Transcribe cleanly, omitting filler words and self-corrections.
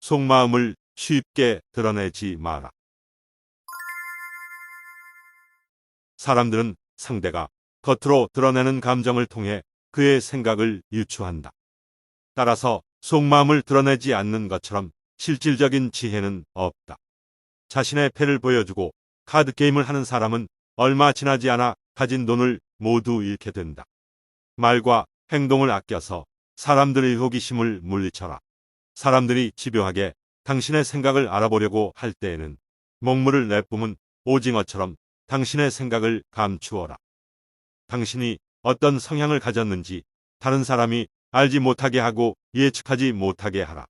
속마음을 쉽게 드러내지 마라. 사람들은 상대가 겉으로 드러내는 감정을 통해 그의 생각을 유추한다. 따라서 속마음을 드러내지 않는 것처럼 실질적인 지혜는 없다. 자신의 패를 보여주고 카드게임을 하는 사람은 얼마 지나지 않아 가진 돈을 모두 잃게 된다. 말과 행동을 아껴서 사람들의 호기심을 물리쳐라. 사람들이 집요하게 당신의 생각을 알아보려고 할 때에는 먹물을 내뿜은 오징어처럼 당신의 생각을 감추어라. 당신이 어떤 성향을 가졌는지 다른 사람이 알지 못하게 하고 예측하지 못하게 하라.